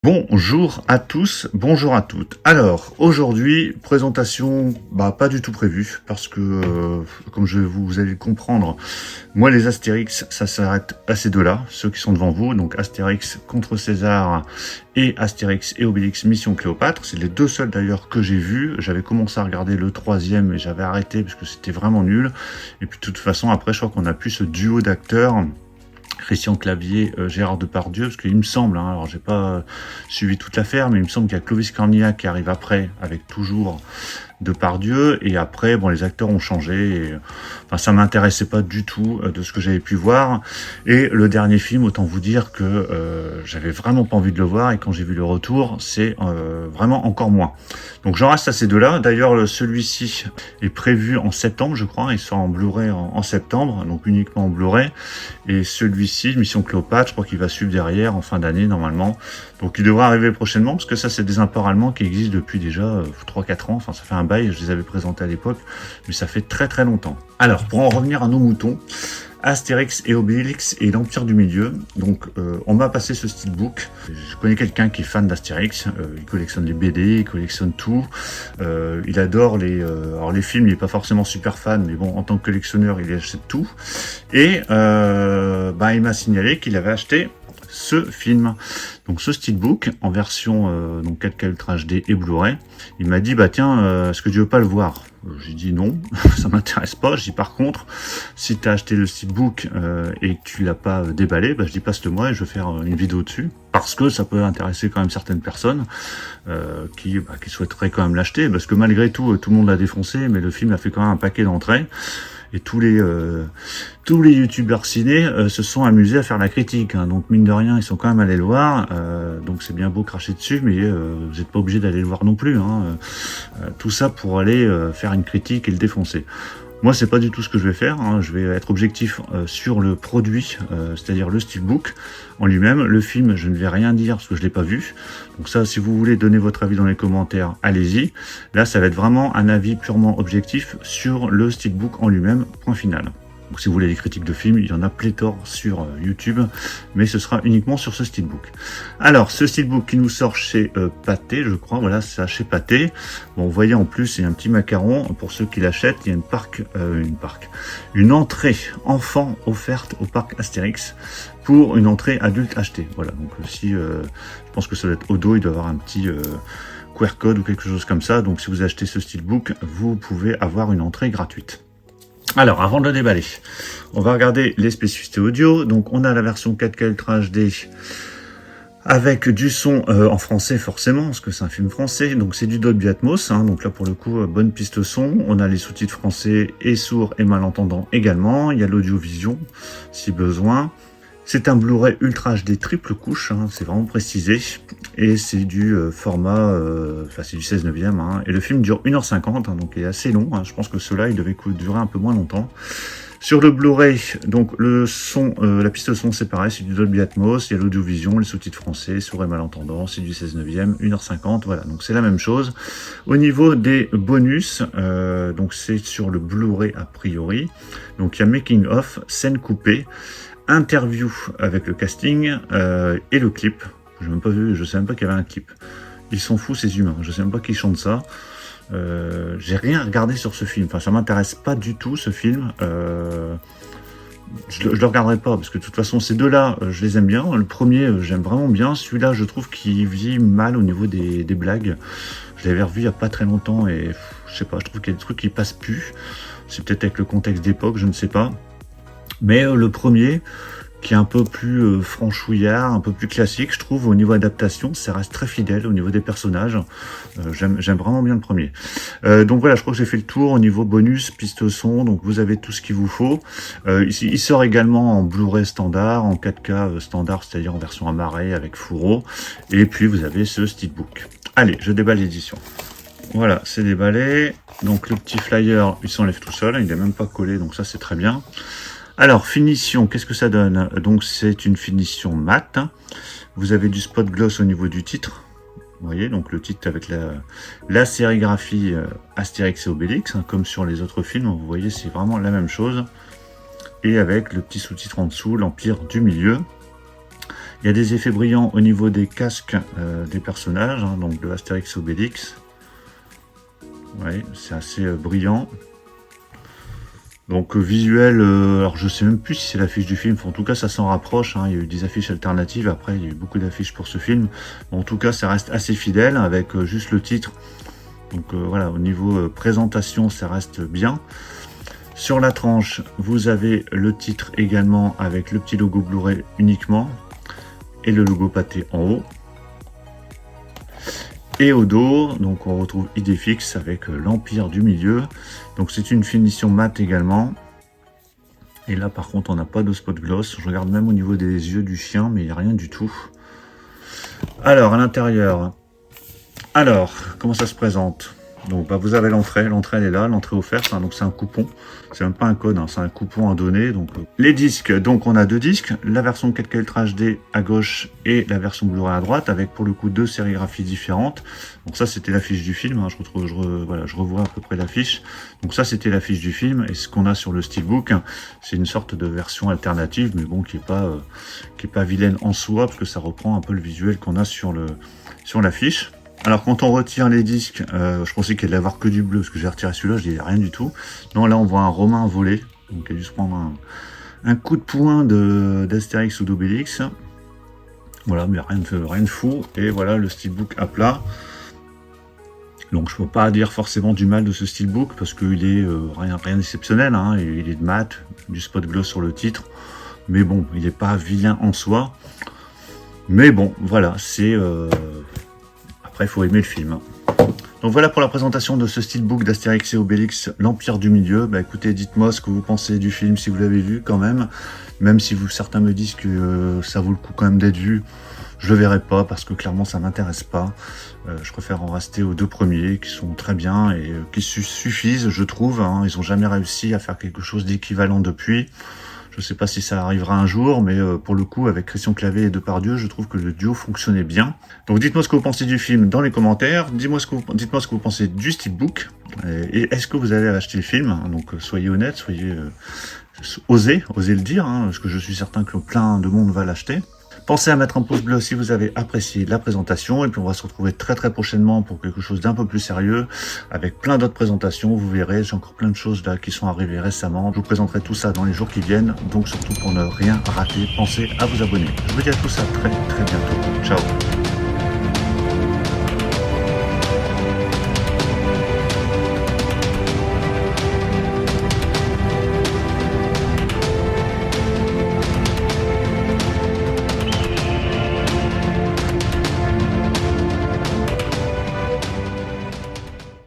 Bonjour à tous, bonjour à toutes. Alors, aujourd'hui, présentation, pas du tout prévue, parce que, comme vous allez le comprendre, moi, les Astérix, ça s'arrête à ces deux-là, ceux qui sont devant vous, donc Astérix contre César et Astérix et Obélix Mission Cléopâtre. C'est les deux seuls d'ailleurs que j'ai vus. J'avais commencé à regarder le troisième et j'avais arrêté parce que c'était vraiment nul. Et puis, de toute façon, après, je crois qu'on a plus ce duo d'acteurs. Christian Clavier, Gérard Depardieu, parce qu'il me semble, alors j'ai pas suivi toute l'affaire, mais il me semble qu'il y a Clovis Cornillac qui arrive après, avec toujours Depardieu, et après, les acteurs ont changé, et, ça m'intéressait pas du tout de ce que j'avais pu voir, et le dernier film, autant vous dire que j'avais vraiment pas envie de le voir, et quand j'ai vu le retour, c'est vraiment encore moins. Donc j'en reste à ces deux-là. D'ailleurs, celui-ci est prévu en septembre, je crois, il sort en Blu-ray en septembre, donc uniquement en Blu-ray, et celui-ci, Mission Cléopâtre, je crois qu'il va suivre derrière en fin d'année normalement. Donc il devrait arriver prochainement, parce que ça c'est des imports allemands qui existent depuis déjà 3-4 ans, enfin ça fait un bail, je les avais présentés à l'époque, mais ça fait très très longtemps. Alors pour en revenir à nos moutons, Astérix et Obélix et l'Empire du Milieu. Donc on m'a passé ce steelbook. Je connais quelqu'un qui est fan d'Astérix, il collectionne les BD, il collectionne tout. Il adore alors les films, il n'est pas forcément super fan, mais bon, en tant que collectionneur, il achète tout. Et il m'a signalé qu'il avait acheté ce film, donc ce steelbook en version donc 4K Ultra HD et Blu-ray. Il m'a dit tiens, est-ce que tu veux pas le voir? J'ai dit non, ça m'intéresse pas. Je dis par contre, si tu as acheté le steelbook et que tu l'as pas déballé, je dis passe-le-moi et je vais faire une vidéo dessus, parce que ça peut intéresser quand même certaines personnes qui souhaiteraient quand même l'acheter, parce que malgré tout, tout le monde l'a défoncé, mais le film a fait quand même un paquet d'entrées. Et tous les youtubeurs ciné se sont amusés à faire la critique, hein. Donc mine de rien, ils sont quand même allés le voir. Donc c'est bien beau cracher dessus, mais vous n'êtes pas obligé d'aller le voir non plus, hein. Tout ça pour aller faire une critique et le défoncer. Moi, c'est pas du tout ce que je vais faire, hein. Je vais être objectif sur le produit, c'est-à-dire le steelbook en lui-même. Le film, je ne vais rien dire parce que je l'ai pas vu. Donc ça, si vous voulez donner votre avis dans les commentaires, allez-y. Là, ça va être vraiment un avis purement objectif sur le steelbook en lui-même, point final. Donc si vous voulez des critiques de films, il y en a pléthore sur YouTube, mais ce sera uniquement sur ce steelbook. Alors, ce steelbook qui nous sort chez Pathé, je crois, voilà, c'est ça, chez Pathé. Bon, vous voyez en plus, il y a un petit macaron, pour ceux qui l'achètent, il y a une entrée enfant offerte au parc Astérix pour une entrée adulte achetée. Voilà, donc si, je pense que ça doit être au dos, il doit avoir un petit QR code ou quelque chose comme ça, donc si vous achetez ce steelbook, vous pouvez avoir une entrée gratuite. Alors, avant de le déballer, on va regarder les spécificités audio. Donc, on a la version 4K Ultra HD avec du son en français forcément, parce que c'est un film français. Donc, c'est du Dolby Atmos, hein. Donc là, pour le coup, bonne piste son. On a les sous-titres français et sourds et malentendants également. Il y a l'audiovision, si besoin. C'est un Blu-ray Ultra HD triple couche, hein, c'est vraiment précisé, et c'est du format, c'est du 16/9, hein, et le film dure 1h50, hein, donc il est assez long, hein. Je pense que ceux-là, il devait durer un peu moins longtemps. Sur le Blu-ray, donc le son, la piste de son c'est pareil, c'est du Dolby Atmos, il y a l'audiovision, les sous-titres français, sourds et malentendants, c'est du 16/9, 1h50, voilà, donc c'est la même chose. Au niveau des bonus, donc c'est sur le Blu-ray a priori, donc il y a Making of, scène coupée, interview avec le casting et le clip. Je n'ai même pas vu, je sais même pas qu'il y avait un clip. Ils sont fous ces humains, je sais même pas qui chante ça. J'ai rien regardé sur ce film, enfin ça m'intéresse pas du tout ce film. Je le regarderai pas parce que de toute façon ces deux-là, je les aime bien. Le premier, j'aime vraiment bien. Celui-là, je trouve qu'il vit mal au niveau des blagues. Je l'avais revu il y a pas très longtemps et je sais pas, je trouve qu'il y a des trucs qui passent plus. C'est peut-être avec le contexte d'époque, je ne sais pas. Mais le premier, qui est un peu plus franchouillard, un peu plus classique, je trouve, au niveau adaptation, ça reste très fidèle au niveau des personnages. J'aime vraiment bien le premier. Donc voilà, je crois que j'ai fait le tour au niveau bonus, piste son, donc vous avez tout ce qu'il vous faut. Il sort également en Blu-ray standard, en 4K standard, c'est-à-dire en version amarrée avec fourreau. Et puis vous avez ce steelbook. Allez, je déballe l'édition. Voilà, c'est déballé. Donc le petit flyer, il s'enlève tout seul, il n'est même pas collé, donc ça c'est très bien. Alors, finition, qu'est-ce que ça donne? Donc, c'est une finition mat. Vous avez du spot gloss au niveau du titre. Vous voyez, donc le titre avec la sérigraphie Astérix et Obélix, hein, comme sur les autres films. Vous voyez, c'est vraiment la même chose. Et avec le petit sous-titre en dessous, l'Empire du Milieu. Il y a des effets brillants au niveau des casques des personnages, hein, donc de Astérix Obélix. Ouais, c'est assez brillant. Donc visuel, alors je sais même plus si c'est l'affiche du film, en tout cas ça s'en rapproche, hein. Il y a eu des affiches alternatives, après il y a eu beaucoup d'affiches pour ce film. En tout cas ça reste assez fidèle avec juste le titre. Donc voilà, au niveau présentation ça reste bien. Sur la tranche, vous avez le titre également avec le petit logo Blu-ray uniquement et le logo pâté en haut. Et au dos, donc on retrouve Idéfix avec l'Empire du Milieu. Donc c'est une finition mat également. Et là par contre on n'a pas de spot gloss. Je regarde même au niveau des yeux du chien, mais il n'y a rien du tout. Alors à l'intérieur, alors comment ça se présente? Donc bah, vous avez l'entrée elle est là, l'entrée offerte, hein, donc c'est un coupon, c'est même pas un code, hein, c'est un coupon à donner. Donc les disques, donc on a deux disques, la version 4K Ultra HD à gauche et la version Blu-ray à droite, avec pour le coup deux sérigraphies différentes. Donc ça c'était l'affiche du film, hein, je revois à peu près l'affiche. Donc ça c'était l'affiche du film, et ce qu'on a sur le steelbook, c'est une sorte de version alternative, mais bon qui est pas vilaine en soi, parce que ça reprend un peu le visuel qu'on a sur l'affiche. Alors quand on retire les disques, je pensais qu'il allait y avoir que du bleu, parce que j'ai retiré celui-là, je dis rien du tout. Non, là on voit un Romain voler, donc il a dû se prendre un coup de poing d'Astérix ou d'Obélix. Voilà, mais rien de fou. Et voilà le steelbook à plat. Donc je ne peux pas dire forcément du mal de ce steelbook, parce qu'il est rien d'exceptionnel, hein. Il est de mat, du spot gloss sur le titre. Mais bon, il n'est pas vilain en soi. Mais bon, voilà, c'est... Après, il faut aimer le film. Donc voilà pour la présentation de ce steelbook d'Astérix et Obélix, l'Empire du Milieu. Bah écoutez, dites-moi ce que vous pensez du film, si vous l'avez vu quand même. Même si certains me disent que ça vaut le coup quand même d'être vu, je le verrai pas parce que clairement ça m'intéresse pas. Je préfère en rester aux deux premiers qui sont très bien et qui suffisent, je trouve, hein. Ils n'ont jamais réussi à faire quelque chose d'équivalent depuis. Je sais pas si ça arrivera un jour, mais pour le coup, avec Christian Clavier et Depardieu, je trouve que le duo fonctionnait bien. Donc dites-moi ce que vous pensez du film dans les commentaires. Dites-moi ce que vous pensez du steelbook. Et est-ce que vous allez acheter le film? Donc soyez honnête, osez le dire, hein, parce que je suis certain que plein de monde va l'acheter. Pensez à mettre un pouce bleu si vous avez apprécié la présentation, et puis on va se retrouver très prochainement pour quelque chose d'un peu plus sérieux, avec plein d'autres présentations. Vous verrez, j'ai encore plein de choses là qui sont arrivées récemment. Je vous présenterai tout ça dans les jours qui viennent, donc surtout pour ne rien rater, pensez à vous abonner. Je vous dis à tous à très bientôt. Ciao.